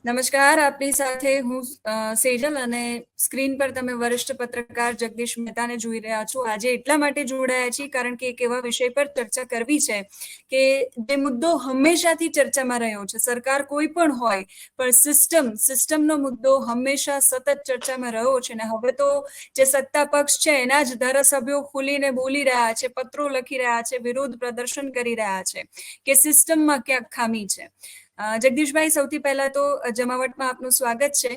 નમસ્કાર, આપની સાથે હું સેજલ અને સ્ક્રીન પર તમે વરિષ્ઠ પત્રકાર જગદીશ મહેતાને જોઈ રહ્યા છો. આજે એટલા માટે જોડાયા છીએ કારણ કે એક એવા વિષય પર ચર્ચા કરવી છે કે જે મુદ્દો હંમેશાથી ચર્ચામાં રહ્યો છે. સરકાર કોઈ પણ હોય, પણ સિસ્ટમનો મુદ્દો હંમેશા સતત ચર્ચામાં રહ્યો છે. અને હવે તો જે સત્તા પક્ષ છે એના જ ધારાસભ્યો ખુલીને બોલી રહ્યા છે, પત્રો લખી રહ્યા છે, વિરોધ પ્રદર્શન કરી રહ્યા છે કે સિસ્ટમમાં ક્યાંક ખામી છે. જગદીશભાઈ, સૌથી પહેલા તો જમાવટમાં આપનું સ્વાગત છે.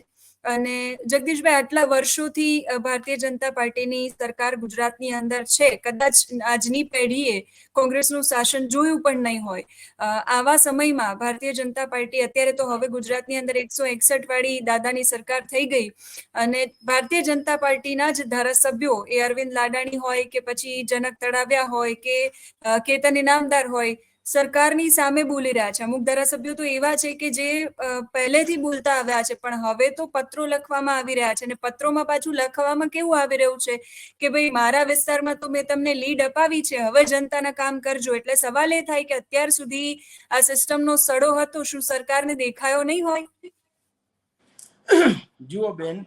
અને જગદીશભાઈ, આટલા વર્ષોથી ભારતીય જનતા પાર્ટીની સરકાર ગુજરાતની અંદર છે. કદાચ આજની પેઢીએ કોંગ્રેસનું શાસન જોયું પણ નહીં હોય. આવા સમયમાં ભારતીય જનતા પાર્ટી અત્યારે તો હવે ગુજરાતની અંદર 161 વાળી દાદાની સરકાર થઈ ગઈ અને ભારતીય જનતા પાર્ટીના જ ધારાસભ્યો, એ અરવિંદ લાડાણી હોય કે પછી જનક તળાવિયા હોય કે કેતન ઇનામદાર હોય, સરકારની સામે બોલી રહ્યા છે. અમુક ધારાસભ્યો તો એવા છે કે જે પહેલેથી બોલતા આવ્યા છે, પણ હવે તો પત્રો લખવામાં આવી રહ્યા છે. અને પત્રોમાં પાછું લખવામાં કેવું આવી રહ્યું છે કે ભાઈ, મારા વિસ્તારમાં તો મેં તમને લીડ અપાવી છે, હવે જનતાના કામ કરજો. એટલે સવાલ એ થાય કે અત્યાર સુધી આ સિસ્ટમનો સડો હતો, શું સરકારને દેખાયો નહીં હોય? જુઓ બેન,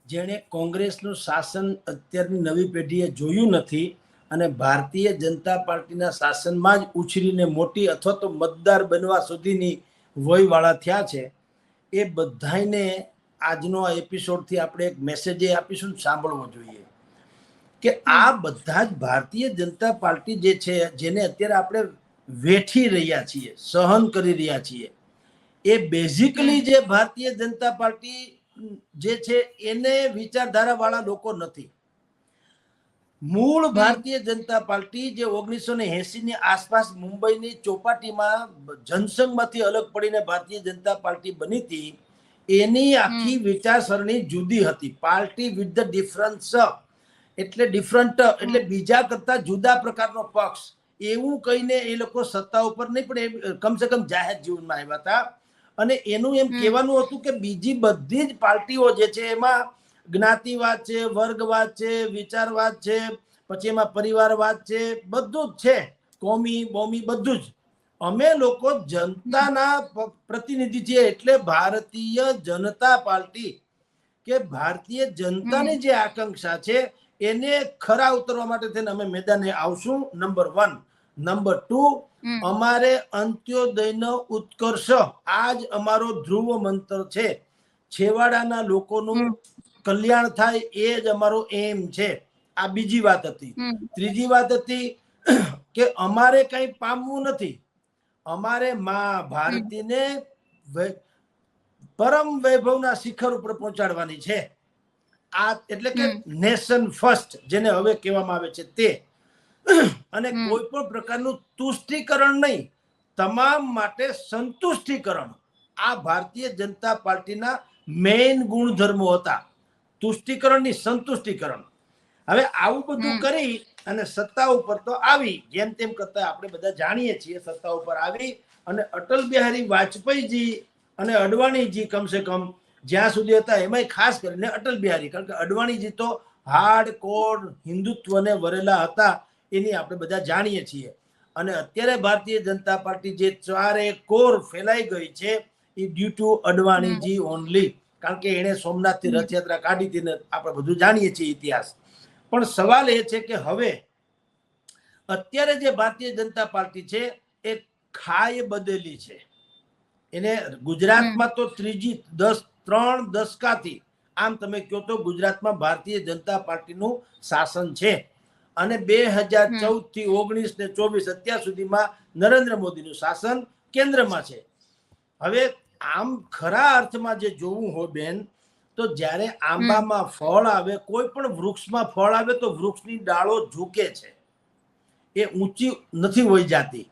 જેણે કોંગ્રેસનું શાસન અત્યારની નવી પેઢીએ જોયું નથી અને ભારતીય જનતા પાર્ટીના શાસનમાં જ ઉછરીને મોટી અથવા તો મતદાર બનવા સુધીની વયવાળા થયા છે, એ બધાને આજનો આ એપિસોડથી આપણે એક મેસેજ આપીશું, સાંભળવો જોઈએ કે આ બધા જ ભારતીય જનતા પાર્ટી જે છે, જેને અત્યારે આપણે વેઠી રહ્યા છીએ, સહન કરી રહ્યા છીએ, એ બેઝિકલી જે ભારતીય જનતા પાર્ટી જે છે એને વિચારધારા વાળા લોકો નથી. મૂળ ભારતીય જનતા પાર્ટી જે 1980 ની આસપાસ મુંબઈની ચોપાટીમાં જનસંઘમાંથી અલગ પડીને ભારતીય જનતા પાર્ટી બની હતી, એની આખી વિચારસરણી જુદી હતી. પાર્ટી વિથ ધ ડિફરન્સ એટલે ડિફરન્ટ એટલે બીજા કરતા જુદા પ્રકારનો પક્ષ, એવું કહીને એ લોકો સત્તા ઉપર નહીં પણ કમસે કમ જાહેર જીવનમાં આવ્યા હતા. અને એનું એમ કહેવાનું હતું કે બીજી બધી જ પાર્ટીઓ જે છે એમાં જ્ઞાતિવાદ છે, વર્ગવાદ છે, વિચારવાદ છે, પછી એમાં પરિવારવાદ છે, બધું જ છે, કોમી બોમી બધું જ. અમે લોકો જનતાના પ્રતિનિધિ છીએ, એટલે ભારતીય જનતા પાર્ટી કે ભારતીય જનતાની જે આકાંક્ષા છે એને ખરા ઉતરવા માટે થઈને અમે મેદાને આવશું. નંબર 1. નંબર 2, અમારે અંત્યોદયનો ઉત્કર્ષ આજ અમારો ધ્રુવ મંત્ર છે. છેવાડાના લોકોનું કલ્યાણ થાય એ જ અમારો એમ છે. આ બીજી વાત હતી. ત્રીજી વાત હતી કે અમારે કઈ પામવું નથી, અમારે માં ભારતીને પરમ વૈભવના શિખર ઉપર પહોંચાડવાની છે. આ એટલે કે નેશન ફર્સ્ટ જેને હવે કહેવામાં આવે છે તે. અને કોઈ પણ પ્રકારનું તુષ્ટિકરણ નહીં, તમામ માટે સંતુષ્ટિકરણ. આ ભારતીય જનતા પાર્ટીના મેઇન ગુણધર્મો હતા, તુષ્ટિકરણની સંતુષ્ટિકરણ. હવે આવું બધું કરી અને સત્તા ઉપર તો આવી, જેમ તેમ કરતા આપણે બધા જાણીએ છીએ, સત્તા ઉપર આવી અને અટલ બિહારી વાજપેયીજી અને અડવાણીજી કમસે કમ જ્યાં સુધી હતા, એમાંય ખાસ કરીને અટલ બિહારી, કારણ કે અડવાણીજી તો હાર્ડ કોર હિન્દુત્વને વરેલા હતા, એની આપણે બધા જાણીએ છીએ. અને અત્યારે ભારતીય જનતા પાર્ટી જે ચારે કોર ફેલાઈ ગઈ છે એ ડ્યુ ટુ અડવાણીજી ઓનલી, કારણ કે એણે સોમનાથથી રથયાત્રા કાઢી હતી ને આપણે બધું જાણીએ છીએ ઇતિહાસ. પણ સવાલ એ છે કે હવે અત્યારે જે ભારતીય જનતા પાર્ટી છે એ ખાય બદલી છે. એને ગુજરાતમાં તો 3 દશકાથી આમ તમે કહો તો ગુજરાતમાં ભારતીય જનતા પાર્ટીનું શાસન છે. અને 2014 થી 19 ને 24 અત્યાર સુધીમાં નરેન્દ્ર મોદીનું શાસન કેન્દ્રમાં છે. હવે આમ ખરા અર્થમાં જે જોવું હોય બેન, તો જ્યારે આંબામાં ફળ આવે, કોઈ પણ વૃક્ષમાં ફળ આવે તો વૃક્ષની ડાળો ઝૂકે છે, એ ઊંચી નથી હોઈ જાતી.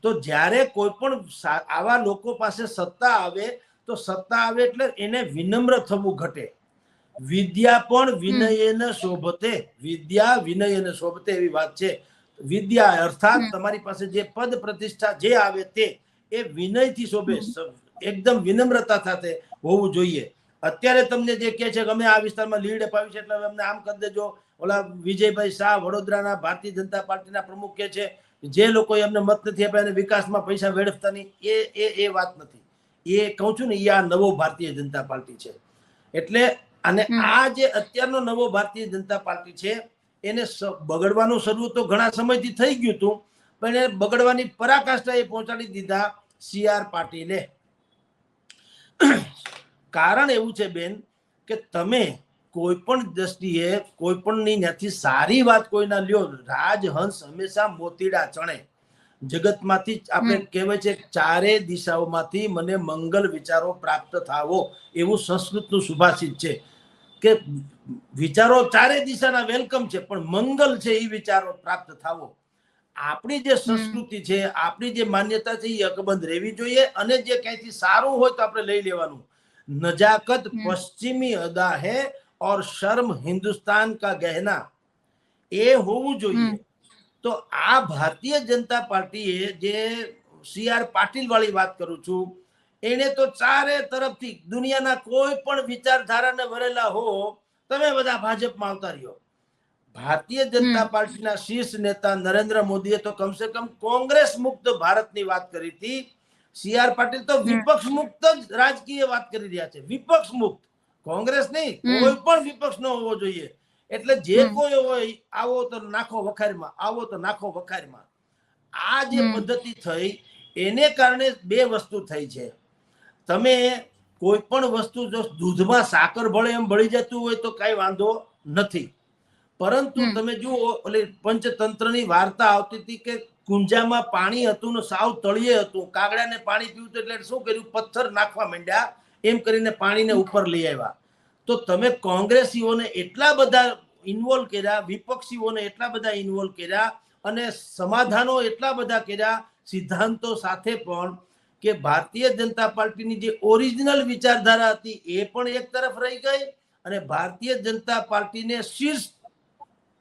તો જ્યારે કોઈ પણ આવા લોકો પાસે સત્તા આવે તો સત્તા આવે એટલે એને વિનમ્ર થવું ઘટે. વિદ્યા પણ વિનયેન શોભતે, વિદ્યા વિનયેન શોભતે એવી વાત છે. વિદ્યા અર્થાત તમારી પાસે જે પદ પ્રતિષ્ઠા જે આવે તે એ વિનયથી શોભે, એકદમ વિનમ્રતા સાથે હોવું જોઈએ. અત્યારે તમને જે કહે છે કે અમે આ વિસ્તારમાં લીડ અપાવી છે એટલે અમને આમ કરી દેજો, ઓલા વિજયભાઈ શાહ વડોદરાના ભારતીય જનતા પાર્ટીના પ્રમુખ કહે છે જે લોકોએ અમને મત નથી આપ્યા અને વિકાસમાં પૈસા વેડફતા નહીં, એ વાત નથી. એ કહું છું ને, એ આ નવો ભારતીય જનતા પાર્ટી છે. એટલે અને આ જે અત્યારનો નવો ભારતીય જનતા પાર્ટી છે એને બગડવાનું શરૂ તો ઘણા સમયથી થઈ ગયું હતું, પણ એ બગડવાની પરાકાષ્ઠા એ પહોંચાડી દીધા CR પાટીલે. કારણ એવું છે બેન કે તમે કોઈ પણ દ્રષ્ટિએ કોઈ પણની ત્યાંથી સારી વાત કોઈના લ્યો, રાજહંસ હંમેશા મોતીડા ચણે. જગતમાંથી આપણે કહેવાય છે ચારે દિશાઓમાંથી મને મંગલ વિચારો પ્રાપ્ત થાવો, એવું સંસ્કૃતનું સુભાષિત છે કે વિચારો ચારે દિશાના વેલકમ છે, પણ મંગલ છે એ વિચારો પ્રાપ્ત થાવો. આપણી જે સંસ્કૃતિ છે, આપણી જે માન્યતા છે એ અકબંધ રહેવી જોઈએ, અને જે ક્યાંયથી સારું હોય તો આપણે લઈ લેવાનું. નજાકત પશ્ચિમી અદા હે और शर्म हिंदुस्तान का गहना, એ હોવું જોઈએ. તો આ ભારતીય જનતા પાર્ટીએ જે CR પાટીલ વાળી વાત કરું છું, એને તો ચારે તરફથી દુનિયાના કોઈ પણ વિચારધારાને વરેલા હો, તમે બધા ભાજપમાં આવતા રહ્યો. ભારતીય જનતા પાર્ટીના શીર્ષ નેતા નરેન્દ્ર મોદીએ તો કમસે કમ કોંગ્રેસ મુક્ત ભારતની વાત કરી હતી. CR પાટીલ તો વિપક્ષ મુક્ત જ રાજકીય વાત કરી રહ્યા છે, વિપક્ષ મુક્ત. કોંગ્રેસ નહીં, કોઈ પણ વિપક્ષ ન હોવો જોઈએ. એટલે જે કોઈ હોય આવો તો નાખો વખારમાં, આવો તો નાખો વખારમાં. આ જે પદ્ધતિ થઈ એને કારણે બે વસ્તુ થઈ છે. તમે કોઈ પણ વસ્તુ જો દૂધમાં સાકર ભળે એમ ભળી જતું હોય તો કઈ વાંધો નથી, પરંતુ તમે જુઓ ઓલી પંચતંત્રની વાર્તા આવતી હતી કે કુંજામાં પાણી હતું ને સાવ તળિયે હતું, કાગડાને પાણી પીવું એટલે શું કર્યું, પથ્થર નાખવા માંડ્યા, એમ કરીને પાણીને ઉપર લઈ આવ્યા. તો તમે કોંગ્રેસીઓને એટલા બધા ઇન્વોલ્વ કર્યા, વિપક્ષીઓને એટલા બધા ઇન્વોલ્વ કર્યા, અને સમાધાનો એટલા બધા કર્યા સિદ્ધાંતો સાથે પણ, કે ભારતીય જનતા પાર્ટીની જે ઓરિજિનલ વિચારધારા હતી એ પણ એક તરફ રહી ગઈ, અને ભારતીય જનતા પાર્ટીને શીર્ષ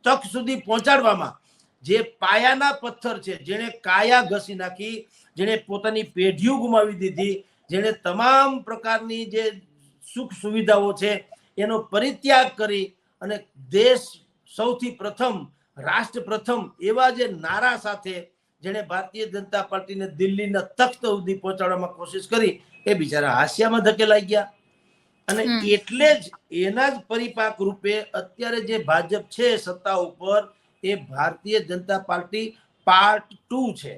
તક સુધી પહોંચાડવામાં જે પાયાના પથ્થર છે, જેણે કાયા ઘસી નાખી, જેણે પોતાની પેઢીઓ ગુમાવી દીધી, જેણે તમામ પ્રકારની જે સુખ સુવિધાઓ છે એનો પરિત્યાગ કરી અને દેશ સૌથી પ્રથમ, રાષ્ટ્ર પ્રથમ એવા જે નારા સાથે જેણે ભારતીય જનતા પાર્ટીને દિલ્હીના તખ્ત સુધી પહોંચાડવામાં કોશિશ કરી, એ બિચારા હાસ્યામાં ધકેલાઈ ગયા. અને એટલે જ એના જ પરિપાક રૂપે અત્યારે જે ભાજપ છે સત્તા ઉપર, એ ભારતીય જનતા પાર્ટી પાર્ટ 2 છે,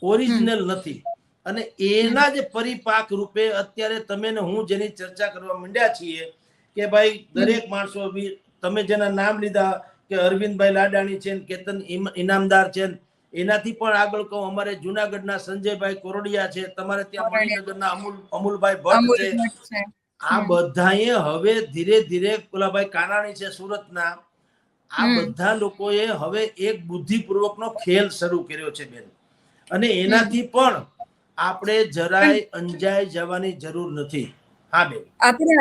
ઓરિજિનલ નથી. અને એના જ પરિપાક રૂપે અત્યારે તમે ને હું જેની ચર્ચા કરવા માંડ્યા છીએ કે ભાઈ દરેક માણસો, તમે જેના નામ લીધા કે અરવિંદભાઈ લાડાણી છે, કેતન ઇનામદાર છે, એનાથી પણ આગળ કહું અમારે જુનાગઢના સંજયભાઈ કોરડિયા છે, તમારે ત્યાં મણિનગરના અમુલભાઈ ભટ્ટ છે. આ બધાએ હવે ધીરે ધીરે, ઓલાભાઈ કાનાણી છે સુરતના, આ બધા લોકોએ હવે એક બુદ્ધિપૂર્વકનો ખેલ શરૂ કર્યો છે બેન. અને એનાથી પણ આપણે જરાય અંજાઈ જવાની જરૂર નથી. હા બેન, આપણે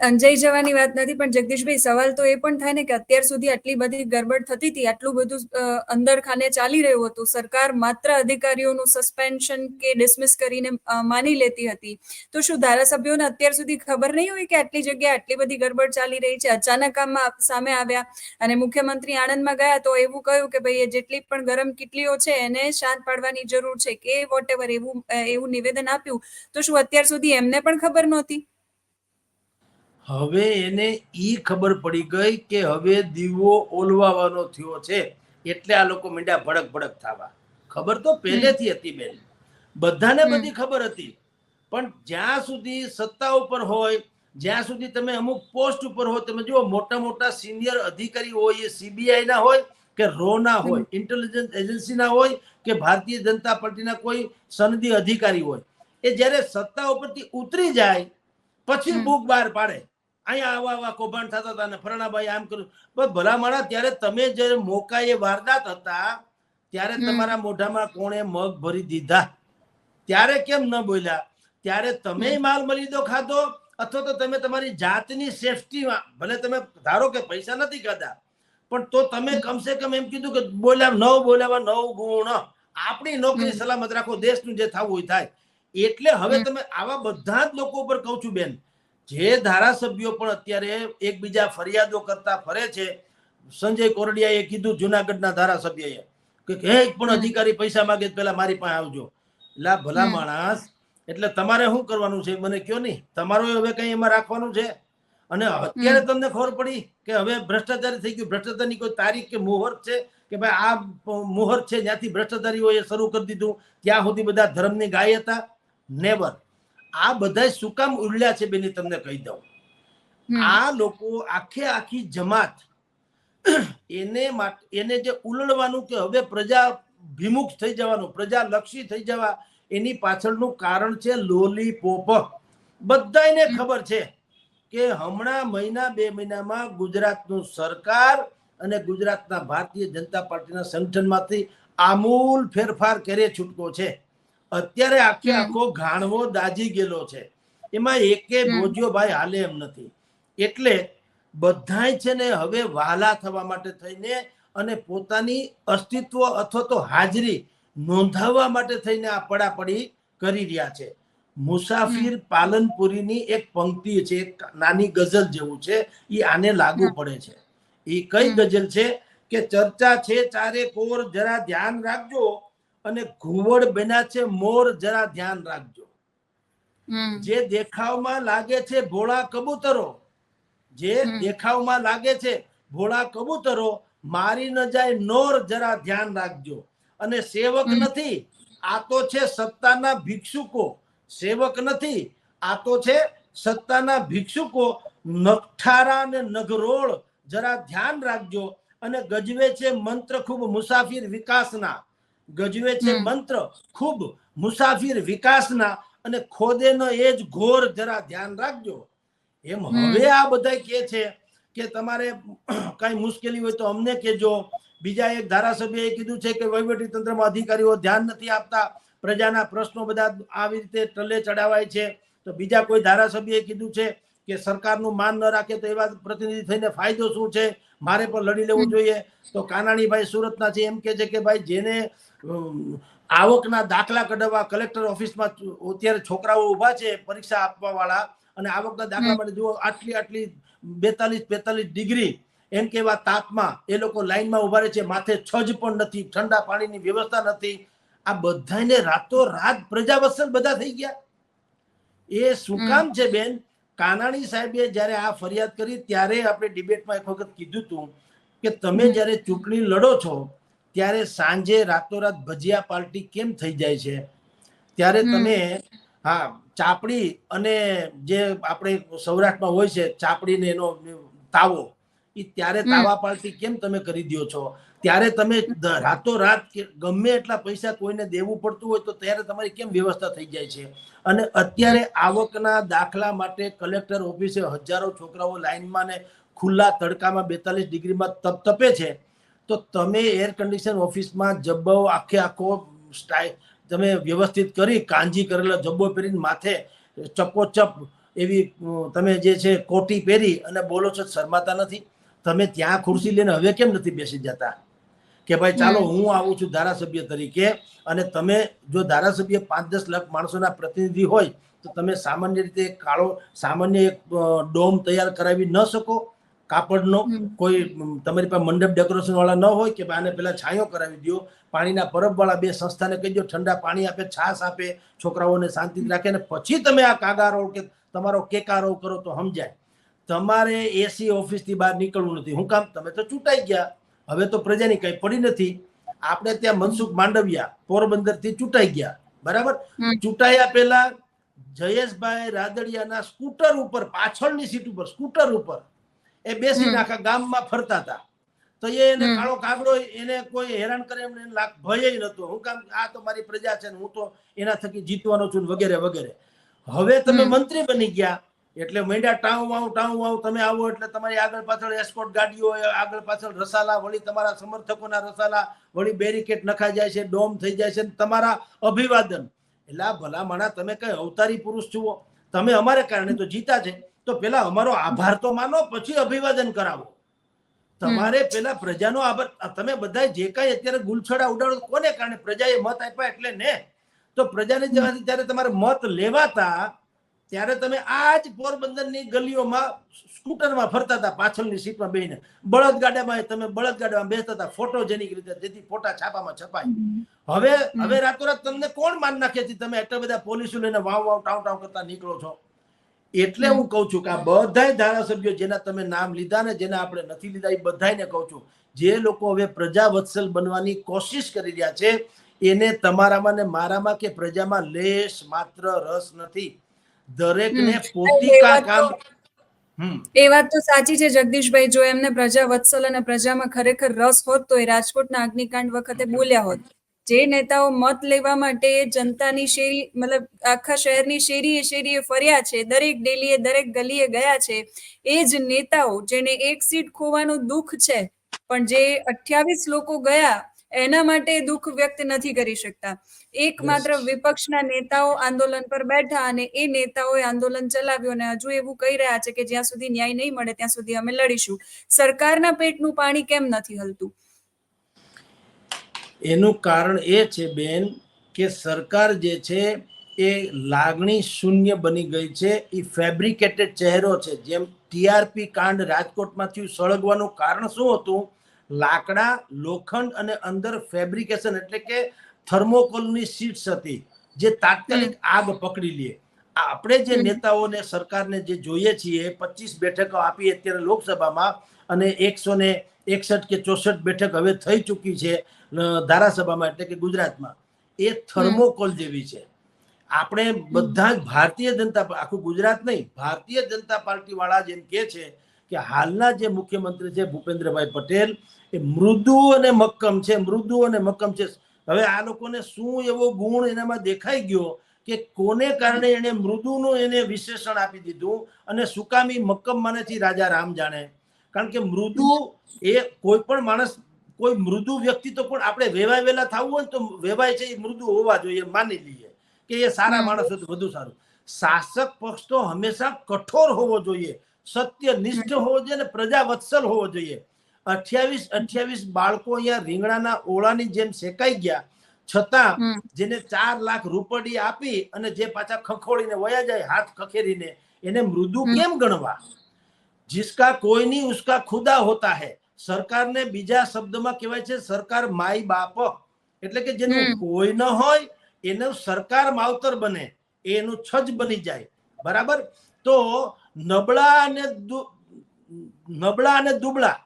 અંજાઈ જવાની વાત નથી, પણ જગદીશભાઈ સવાલ તો એ પણ થાય ને કે અત્યાર સુધી આટલી બધી ગરબડ થતી હતી, આટલું બધું અંદર ખાને ચાલી રહ્યું હતું, સરકાર માત્ર અધિકારીઓનું સસ્પેન્શન કે ડિસમિસ કરીને માની લેતી હતી, તો શું ધારાસભ્યોને અત્યાર સુધી ખબર નહીં હોય કે આટલી જગ્યાએ આટલી બધી ગરબડ ચાલી રહી છે? અચાનક આમાં સામે આવ્યા અને મુખ્યમંત્રી આણંદમાં ગયા તો એવું કહ્યું કે ભાઈ જેટલી પણ ગરમ કીટલીઓ છે એને શાંત પાડવાની જરૂર છે કે વોટેવર એવું નિવેદન આપ્યું, તો શું અત્યાર સુધી એમને પણ ખબર નહોતી? હવે એને ઈ ખબર પડી ગઈ કે હવે દીવો ઓલવાવાનો થયો છે, એટલે આ લોકો મીંડા ભડક ભડક થવા. ખબર તો પહેલેથી હતી બેન, બધાને બધી ખબર હતી, પણ જ્યાં સુધી સત્તા ઉપર હોય, જ્યાં સુધી તમે અમુક પોસ્ટ ઉપર હોય, તમે જુઓ મોટા મોટા સિનિયર અધિકારી હોય, એ CBI ના હોય કે રો ના હોય, ઇન્ટેલિજન્સ એજન્સી ના હોય કે ભારતીય જનતા પાર્ટીના કોઈ સનદી અધિકારી હોય, એ જ્યારે સત્તા ઉપરથી ઉતરી જાય પછી બુક બહાર પાડે, અહીંયા આવા કૌભાંડ થતા હતા ને ફરણાભાઈ આમ કર્યું. પણ ભલા માણા, ત્યારે તમે જે મોકાએ વારદાત હતા ત્યારે તમારા મોઢામાં કોણે મગ ભરી દીધા? ત્યારે કેમ ન બોલ્યા? ત્યારે તમે માલ મલીદો ખાધો, અથવા તો તમે તમારી જાતની સેફટીમાં, ભલે તમે ધારો કે પૈસા નથી ખાધા, પણ તો તમે કમસે કમ એમ કીધું કે બોલ્યા 9 બોલાવા 9 ગુણ, આપણી નોકરી સલામત રાખો, દેશનું જે થવું હોય થાય. એટલે હવે તમે આવા બધા જ લોકો ઉપર કહું છું બેન, જે ધારાસભ્યો પણ અત્યારે એકબીજા ફરિયાદો કરતા ફરે છે, સંજય કોરડિયાએ કીધું જુનાગઢના ધારાસભ્યએ કે એક પણ અધિકારી પૈસા માંગે પેલા મારી પાસે આવજો. એટલે ભલા માણસ, એટલે તમારે શું કરવાનું છે મને કયો નહીં. તમારું હવે કઈ એમાં રાખવાનું છે? અને અત્યારે તમને ખબર પડી કે હવે ભ્રષ્ટાચારી થઈ ગયું. ભ્રષ્ટાચારની કોઈ તારીખ કે મુહૂર્ત છે કે ભાઈ આ મુહૂર્ત છે જ્યાંથી ભ્રષ્ટાચારીઓએ શરૂ કરી દીધું ત્યાં સુધી બધા ધર્મની ગાય હતા? નેવર. આ બધા શું કામ ઉડ્યા છે બેની તમને કહી દઉં. આ લોકો આખી જમાત એને જે ઉલળવાનું કે હવે પ્રજા વિમુખ થઈ જવાનું, પ્રજાલક્ષી થઈ જવા, એની પાછળનું કારણ છે લોલીપોપ. બધાને ખબર છે કે હમણાં મહિના 2 મહિનામાં ગુજરાતનું સરકાર અને ગુજરાતના ભારતીય જનતા પાર્ટીના સંગઠનમાંથી આમૂલ ફેરફાર કરે છૂટકો છે. અત્યારે આખો ઘાણવો દાજી ગયેલો છે. એમાં એકે ભોજ્યો ભાઈ હાલે એમ નથી. એટલે બધાય છે ને હવે વહાલા થવા માટે થઈને અને પોતાની અસ્તિત્વ અથવા તો હાજરી નોંધાવવા માટે થઈને આ પડાપડી કરી રહ્યા છે. મુસાફિર પાલનપુરીની એક પંક્તિ છે, એક નાની ગઝલ જેવું છે, એ આને લાગુ પડે છે. એ કઈ ગઝલ છે કે ચર્ચા છે ચારે કોર જરા ધ્યાન રાખજો અને ઘુવડ બન્યા છે મોર જરા ધ્યાન રાખજો. જે દેખાવમાં લાગે છે ભોળા કબૂતરો, જે દેખાવમાં લાગે છે ભોળા કબૂતરો, મારી ન જાય નોર જરા ધ્યાન રાખજો. અને સેવક નથી, આ તો છે સત્તાના ભિક્ષુકો. સેવક નથી, આ તો છે સત્તાના ભિક્ષુકો. નઠારા ને નગરોળ જરા ધ્યાન રાખજો. અને ગજવે છે મંત્ર ખૂબ મુસાફિર વિકાસના, ગજવે છે મંત્ર ખૂબ મુસાફિર વિકાસના. અને ખોદે ન એ જ ઘોર જરા ધ્યાન રાખજો. એમ હવે આ બધા કે છે કે તમારે કઈ મુશ્કેલી હોય તો અમને કહેજો. બીજા એક ધારાસભ્યએ કીધું છે કે વહીવટી તંત્રમાં અધિકારીઓ ધ્યાન નથી આપતા, પ્રજાના પ્રશ્નો બધા આવી રીતે ટલે ચડાવાય છે. તો બીજા કોઈ ધારાસભ્યએ કીધું છે કે સરકારનું માન ન રાખે તો એવા પ્રતિનિધિ થઈને ફાયદો શું છે, મારે પણ લડી લેવું જોઈએ. તો કાનાણીભાઈ સુરતના છે, એમ કે છે કે ભાઈ જેને આવકના દાખલા કઢાવવા કલેક્ટર ઓફિસમાં અત્યારે છોકરાઓ ઉભા છે પરીક્ષા આપવા વાળા, અને આવકના દાખલા માટે જુઓ આટલી 42-45 ડિગ્રી એમ કેવા તાપમાં એ લોકો લાઈનમાં ઉભા રહે છે. માથે છજ પણ નથી, ઠંડા પાણીની વ્યવસ્થા નથી. આ બધાને રાતો રાત પ્રજાવત્સલ બધા થઈ ગયા. એ શું કામ છે બેન? કાનાણી સાહેબે જયારે આ ફરિયાદ કરી ત્યારે આપણે ડિબેટમાં એક વખત કીધું હતું કે તમે જયારે ચૂંટણી લડો છો ત્યારે સાંજે રાતોરાત ભજીયા પાર્ટી કેમ થઈ જાય છે? ત્યારે તમે ચાપડી અને જે આપણે સૌરાષ્ટ્રમાં હોય છે ચાપડી ને એનો તાવો, એ ત્યારે તાવા પાર્ટી કેમ તમે કરી દો છો? ત્યારે તમે રાતોરાત ગમે એટલા પૈસા કોઈને દેવું પડતું હોય તો ત્યારે તમારી કેમ વ્યવસ્થા થઈ જાય છે? અને અત્યારે આવકના દાખલા માટે કલેક્ટર ઓફિસે હજારો છોકરાઓ લાઈનમાં ને ખુલ્લા તડકામાં 42 ડિગ્રીમાં તપે છે. તો તમે એર કન્ડિશન ઓફિસમાં જબ્બો આખો સ્ટાઇલ તમે વ્યવસ્થિત કરી કાંજી કરેલા જબ્બો પહેરીને માથે ચપોચપ એવી તમે જે છે કોટી પહેરી અને બોલો છો, શરમાતા નથી? તમે ત્યાં ખુરશી લઈને હવે કેમ નથી બેસી જતા કે ભાઈ ચાલો હું આવું છું ધારાસભ્ય તરીકે? અને તમે જો ધારાસભ્ય 5-10 લાખ માણસોના પ્રતિનિધિ હોય તો તમે સામાન્ય રીતે સામાન્ય એક ડોમ તૈયાર કરાવી ન શકો? કાપડનો કોઈ તમારી પાસે મંડપ ડેકોરેશન વાળા ન હોય કે આને પેલા છાંયો કરાવી દો? પાણીના પરબ વાળા 2 સંસ્થાને કહી દો ઠંડા પાણી આપે, છાશ આપે, છોકરાઓને શાંતિ રાખે, ને પછી તમે આ કાગારો કે તમારો કેકારો કરો તો સમજાય. તમારે એસી ઓફિસથી બહાર નીકળવું નથી. શું કામ? તમે તો ચૂંટાઈ ગયા, હવે તો પ્રજાની કઈ પડી નથી. આપણે ત્યાં મનસુખ માંડવિયા પોરબંદર થી ચૂંટાઈ ગયા, બરાબર? ચૂંટાયા પહેલા જયેશભાઈ રાદડિયાના સ્કૂટર ઉપર, પાછળની સીટ ઉપર સ્કૂટર ઉપર એ બેસીને આખા ગામમાં ફરતા હતા. તો એને કાળો કાગડો એને કોઈ હેરાન કરે એમને ભય નતો. હું કામ? આ તો મારી પ્રજા છે ને હું તો એના થકી જીતવાનો છું વગેરે વગેરે. હવે તમે મંત્રી બની ગયા એટલે મેંડા ટાઉ વાવ તમે આવો એટલે તમારી આગળ પાછળ એસ્કોર્ટ ગાડીઓ, આગળ પાછળ રસાલા, વળી તમારા સમર્થકોના રસાલા, વળી બેરિકેડ નખાઈ જાય છે, ડોમ થઈ જાય છે, તમારા અભિવાદન. એટલે ભલા માણા તમે કઈ અવતારી પુરુષ છો? તમે અમારે કારણે તો જીતા છે, તો પેલા અમારો આભાર તો માનો, પછી અભિવાદન કરાવો. તમારે પેલા પ્રજાનો આભાર. તમે બધા જે કઈ અત્યારે ગુલછડા ઉડાડો કોને કારણે? પ્રજાએ મત આપ્યા એટલે ને. તો પ્રજાને જયારે તમારે મત લેવાતા ત્યારે તમે આ જ પોરબંદરની ગલીઓમાં સ્કૂટરમાં ફરતા હતા, પાછળની સીટમાં બેહીને. બળદગાડામાં તમે બળદગાડામાં બેસતા હતા ફોટોજેનિક રીતે, જેથી ફોટા છાપામાં છપાય. હવે રાતોરાત તમને કોણ માન નાખે છે તમે એટલા બધા પોલીસો લઈને વાવ વાવ ટાવ ટાવ કરતા નીકળો છો? એટલે હું કહું છું કે આ બધાય ધારાસભ્યો જેના તમે નામ લીધા ને જેના આપણે નથી લીધા, એ બધાને કહું છું, જે લોકો હવે પ્રજાવત્સલ બનવાની કોશિશ કરી રહ્યા છે એને તમારામાં ને મારામાં કે પ્રજામાં લેશ માત્ર રસ નથી. દરેકને પોતિકા કામ. એ વાત તો સાચી છે જગદીશભાઈ. જો એમને પ્રજા વત્સલ અને પ્રજામાં ખરેખર રસ હોત તો એ રાજકોટના અગ્નિકાંડ વખતે બોલ્યા હોત. જે નેતાઓ મત લેવા માટે જનતાની શેરી મતલબ આખા શહેરની શેરીએ ફર્યા છે, દરેક ડેલીએ દરેક ગલીએ ગયા છે, એ જ નેતાઓ જેને એક સીટ ખોવાનું દુઃખ છે પણ જે 28 લોકો ગયા એના માટે દુઃખ વ્યક્ત નથી કરી શકતા. એકમાત્ર વિપક્ષના નેતાઓ આંદોલન પર બેઠા અને એ નેતાઓએ આંદોલન ચલાવ્યું અને હજુ એવું કહી રહ્યા છે કે જ્યાં સુધી ન્યાય નહીં મળે ત્યાં સુધી અમે લડીશું. સરકારના પેટનું પાણી કેમ નથી હલતું? એનું કારણ એ છે બેન કે સરકાર જે છે એ લાગણી શૂન્ય બની ગઈ છે. એ ફેબ્રિકેટેડ ચહેરો છે. જેમ ટીઆરપી કાંડ રાજકોટમાં થયું, સળગવાનું કારણ શું હતું? લાકડા, લોખંડ અને અંદર ફેબ્રિકેશન એટલે કે થર્મોકોલની શીટ્સ હતી જે તાત્કાલિક આગ પકડી લે. આપણે જે નેતાઓને સરકારને જે જોઈએ છીએ, 25 બેઠકો આપી અત્યારે લોકસભામાં અને 161 કે 64 બેઠક હવે થઈ ચૂકી છે ધારાસભામાં, એટલે કે ગુજરાતમાં, એ થર્મોકોલ જેવી છે. આપણે બધા જ ભારતીય જનતા, આખું ગુજરાત નહીં, ભારતીય જનતા પાર્ટી વાળા જેમ કે છે કે હાલના જે મુખ્યમંત્રી છે ભૂપેન્દ્રભાઈ પટેલ, એ મૃદુ અને મક્કમ છે, મૃદુ અને મક્કમ છે. હવે આ લોકોને શું એવો ગુણ એનામાં દેખાઈ ગયો કે કોને કારણે એને મૃદુનું એને વિશેષણ આપી દીધું અને સુકામી મક્કમ માને છે રાજા રામ જાણે. કારણ કે મૃદુ એ કોઈ પણ માણસ, કોઈ મૃદુ વ્યક્તિ તો પણ આપણે વેવાય વેલા થવું હોય તો વેવાય છે એ મૃદુ હોવા જોઈએ, માની લઈએ કે એ સારા માણસ હોય તો વધુ સારું. શાસક પક્ષ તો હંમેશા કઠોર હોવો જોઈએ, સત્યનિષ્ઠ હોવો જોઈએ અને પ્રજાવત્સલ હોવો જોઈએ. 28 બાળકો અહીંયા રીંગણાના ઓળાની જેમ શેકાઈ ગયા છતાં જેને 4 લાખ રૂપડી આપી અને જે પાછા ખખોડીને વયા જાય હાથ ખખેરીને, એને મૃદુ કેમ ગણવા? जिसका कोई नहीं उसका खुदा होता है. સરકારને બીજા શબ્દમાં કહેવાય છે સરકાર માય બાપ, એટલે કે જેનું કોઈ ન હોય એનું સરકાર માવતર બને, એનું છજ બની જાય. બરાબર? તો નબળા અને દુબળા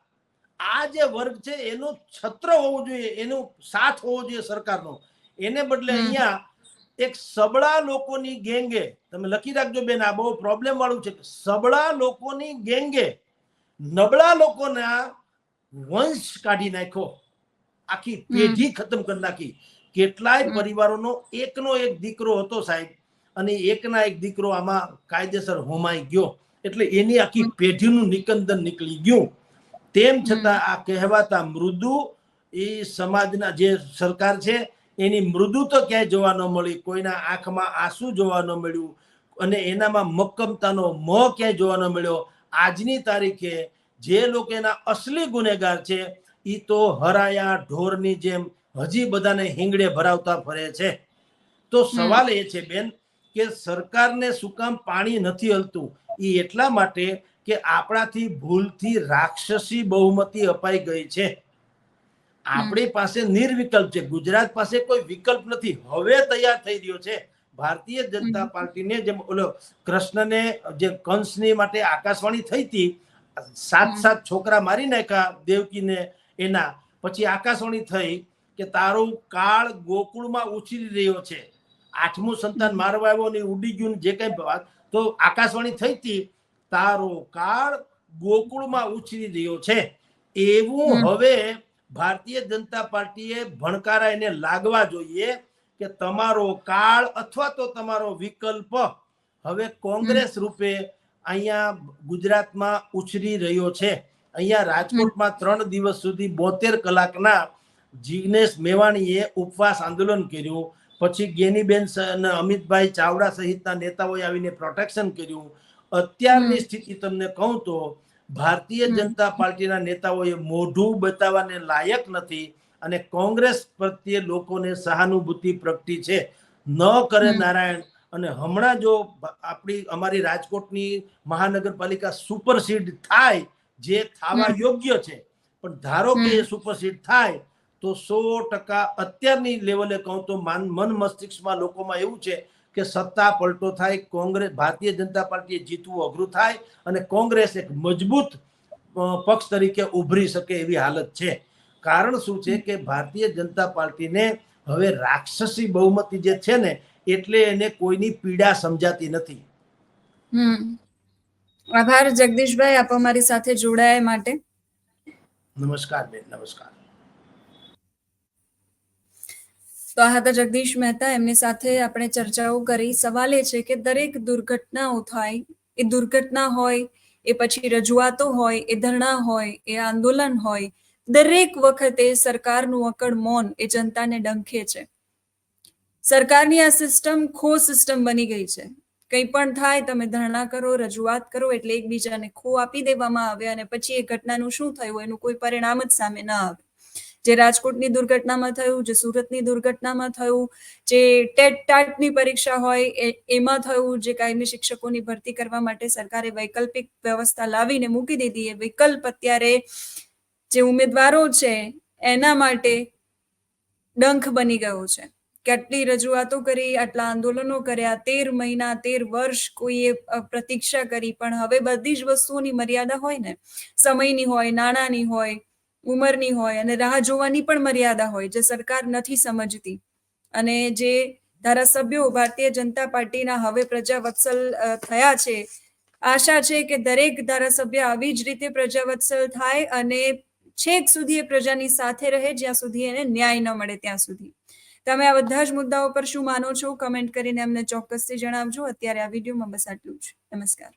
આ જે વર્ગ છે એનું છત્ર હોવું જોઈએ, એનો સાથ હોવો જોઈએ સરકારનો. એને બદલે અહીંયા એક સબળા લોકોની ગેંગે, તમે લખી રાખજો બેન, આ બહુ પ્રોબ્લેમ વાળું છે. સબળા લોકોની ગેંગે નબળા લોકોના વંશ કાઢી નાખ્યો, આખી પેઢી ખતમ કરી નાખી. કેટલાય પરિવારોનો એકનો એક દીકરો હતો સાહેબ, અને એકના એક દીકરો આમાં કાયદેસર હોમાઈ ગયો, એટલે એની આખી પેઢીનું નિકંદન નીકળી ગયું. તેમ છતાં આ કહેવાતા મૃદુ એ સમાજના જે સરકાર છે એની મૃદુ તો ક્યાંય જોવા ન મળી, કોઈના આંખમાં આંસુ જોવા ન મળ્યું અને એનામાં મક્કમતાનો મોહ ક્યાંય જોવા ન મળ્યો. આજની તારીખે જે લોકો એના અસલી ગુનેગાર છે એ તો હરાયા ઢોરની જેમ હજી બધાને હિંગડે ભરાવતા ફરે છે. તો સવાલ એ છે બેન કે સરકારને શું કામ પાણી નથી હલતું? એ એટલા માટે કે આપણાથી ભૂલથી રાક્ષસી બહુમતી અપાઈ ગઈ છે. આપણી પાસે નિર્વિકલ્પ છે, ગુજરાત પાસે કોઈ વિકલ્પ નથી. હવે તૈયાર થઈ રહ્યો છે ભારતીય જનતા પાર્ટીને, જેમ ઓલો કૃષ્ણને જે કંસની માટે આકાશવાણી થઈ હતી, 7 છોકરા મારી નાખ્યા દેવકીને, એના પછી આકાશવાણી થઈ કે તારું કાળ ગોકુળમાં ઉછરી રહ્યો છે, 8મું સંતાન મારવા આવ્યો ને ઉડી ગયું, જે કઈ વાત તો આકાશવાણી થઈ હતી, તારો કાળ ગોકુળમાં ઉછરી રહ્યો છે. એવું હવે ભારતીય જનતા પાર્ટીએ ભણકારા એને લાગવા જોઈએ કે તમારો કાળ અથવા તો તમારો વિકલ્પ હવે કોંગ્રેસ રૂપે અહીંયા ગુજરાતમાં ઉછરી રહ્યો છે. અહીંયા રાજકોટમાં 3 દિવસ સુધી 72 કલાકના જિગ્નેશ મેવાણીએ ઉપવાસ આંદોલન કર્યું, પછી ગેનીબેન અને અમિતભાઈ ચાવડા સહિતના નેતાઓએ આવીને પ્રોટેક્શન કર્યું. અત્યારની સ્થિતિ તમને કહું તો ભારતીય જનતા પાર્ટીના નેતાઓએ મોઢું બતાવવાને લાયક નથી અને કોંગ્રેસ પ્રત્યે લોકોને સહાનુભૂતિ પ્રગટી છે. ન કરે નારાયણ, અને હમણાં જો અમારી રાજકોટની મહાનગરપાલિકા સુપરસીડ થાય, જે થવા યોગ્ય છે, પણ ધારો કે એ સુપરસીડ થાય તો 100% અત્યારની લેવલે કહું તો મન મસ્તિષ્કમાં લોકોમાં એવું છે કે સત્તા પલટો થાય, કોંગ્રેસ ભારતીય જનતા પાર્ટીએ જીતવું અઘરું થાય અને કોંગ્રેસ એક મજબૂત પક્ષ તરીકે ઉભરી શકે એવી હાલત છે. કારણ શું છે કે ભારતીય જનતા પાર્ટીને હવે રાક્ષસી બહુમતી જે છે ને, એટલે એને કોઈની પીડા સમજાતી નથી. આભાર જગદીશભાઈ, આપ અમારી સાથે જોડાયા માટે. નમસ્કાર બેન, નમસ્કાર. તો આ હતા જગદીશ મહેતા, એમની સાથે આપણે ચર્ચાઓ કરી. સવાલ એ છે કે દરેક દુર્ઘટનાઓ થાય, એ દુર્ઘટના હોય, એ પછી રજૂઆતો હોય, એ ધરણા હોય, એ આંદોલન હોય, દરેક વખતે સરકારનું અકડ મૌન એ જનતાને ડંખે છે. સરકારની આ સિસ્ટમ ખો સિસ્ટમ બની ગઈ છે. કંઈ પણ થાય, તમે ધરણા કરો, રજૂઆત કરો, એટલે એકબીજાને ખો આપી દેવામાં આવે અને પછી એ ઘટનાનું શું થયું એનું કોઈ પરિણામ જ સામે ના આવે. જે રાજકોટની દુર્ઘટનામાં થયું, જે સુરતની દુર્ઘટનામાં થયું, જે ટેટ ટાટની પરીક્ષા હોય એમાં થયું, જે કાયમી શિક્ષકોની ભરતી કરવા માટે સરકારે વૈકલ્પિક વ્યવસ્થા લાવીને મૂકી દીધી, એ વિકલ્પ અત્યારે જે ઉમેદવારો છે એના માટે ડંખ બની ગયો છે. કેટલી રજૂઆતો કરી, આટલા આંદોલનો કર્યા, 13 મહિના 13 વર્ષ કોઈએ પ્રતીક્ષા કરી, પણ હવે બધી જ વસ્તુઓની મર્યાદા હોય ને, સમયની હોય, નાણાંની હોય, ઉંમરની હોય અને રાહ જોવાની પણ મર્યાદા હોય, જે સરકાર નથી સમજતી. અને જે ધારાસભ્યો ભારતીય જનતા પાર્ટીના હવે પ્રજાવત્સલ થયા છે, આશા છે કે દરેક ધારાસભ્ય આવી જ રીતે પ્રજાવત્સલ થાય અને છેક સુધી એ પ્રજાની સાથે રહે, જ્યાં સુધી એને ન્યાય ન મળે ત્યાં સુધી. તમે આ બધા જ મુદ્દાઓ પર શું માનો છો, કમેન્ટ કરીને અમને ચોક્કસથી જણાવજો. અત્યારે આ વિડીયોમાં બસ આટલું જ. નમસ્કાર.